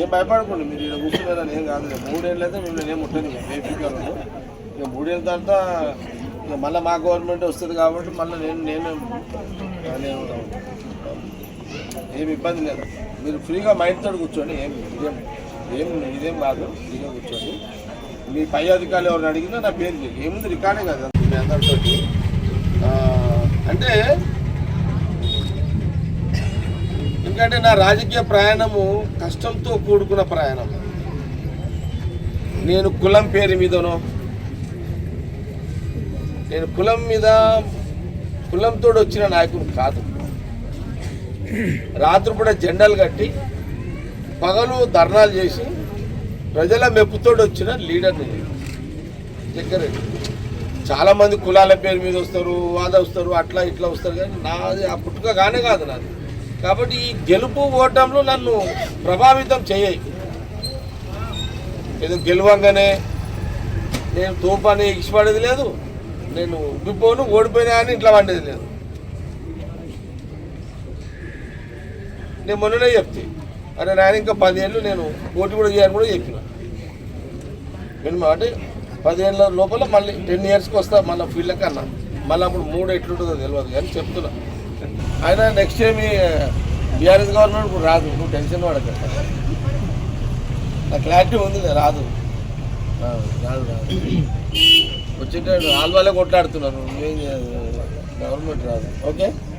ఏం భయపడకండి, మీరు ఇక్కడ కూర్చున్నారని ఏం కాదు. 3 ఏళ్ళు అయితే మిమ్మల్ని ఏం ముట్టని బేఫికర్ ఇక 3 ఏళ్ళ తర్వాత ఇక మళ్ళీ మా గవర్నమెంట్ వస్తుంది కాబట్టి మళ్ళీ నేను ఏమి ఇబ్బంది లేదు. మీరు ఫ్రీగా మైండ్తో కూర్చోండి, ఇదేం కాదు. ఫ్రీగా కూర్చోండి. మీ పై అధికారులు ఎవరిని అడిగినా నా పేరు ఏముంది, రికార్డే కదా మీ అందరితో. అంటే ఎందుకంటే నా రాజకీయ ప్రయాణము కష్టంతో కూడుకున్న ప్రయాణం. నేను కులం పేరు మీదనో, నేను కులంతో వచ్చిన నాయకుడు కాదు. రాత్రి కూడా జెండాలు కట్టి పగలు ధర్నాలు చేసి ప్రజల మెప్పుతోడు వచ్చిన లీడర్ని జగ్గారెడ్డి. చాలామంది కులాల పేరు మీద వస్తారు, వస్తారు, అట్లా ఇట్లా వస్తారు, కానీ నాది ఆ పుట్టుకగానే కాదు నాది. కాబట్టి ఈ గెలుపు ఓటంలో నన్ను ప్రభావితం చేయాయి. ఏదో గెలవంగానే నేను తోపాన్ని ఇష్టపడేది లేదు, నేను ఉబ్బిపోను ఓడిపోయినా అని ఇట్లా వండేది లేదు. నేను మొన్ననే చెప్తే అరే నాయన ఇంకా 10 ఏళ్ళు నేను పోటీ కూడా చేయాలని కూడా చెప్పిన. మినిమం అంటే 10 ఏళ్ళ లోపల మళ్ళీ 10 ఇయర్స్కి వస్తా మళ్ళీ ఫీల్డ్కి అన్నా. మళ్ళీ అప్పుడు 3 ఎట్లుంటుందో తెలియదు కానీ చెప్తున్నా. ఆయన నెక్స్ట్ టైం బీఆర్ఎస్ గవర్నమెంట్ ఇప్పుడు రాదు, నువ్వు టెన్షన్ పడక. నా క్లారిటీ ఉంది, రాదు వచ్చేటప్పుడు ఆల్వాలే కొట్లాడుతున్నారు, నువ్వేం గవర్నమెంట్ రాదు. ఓకే.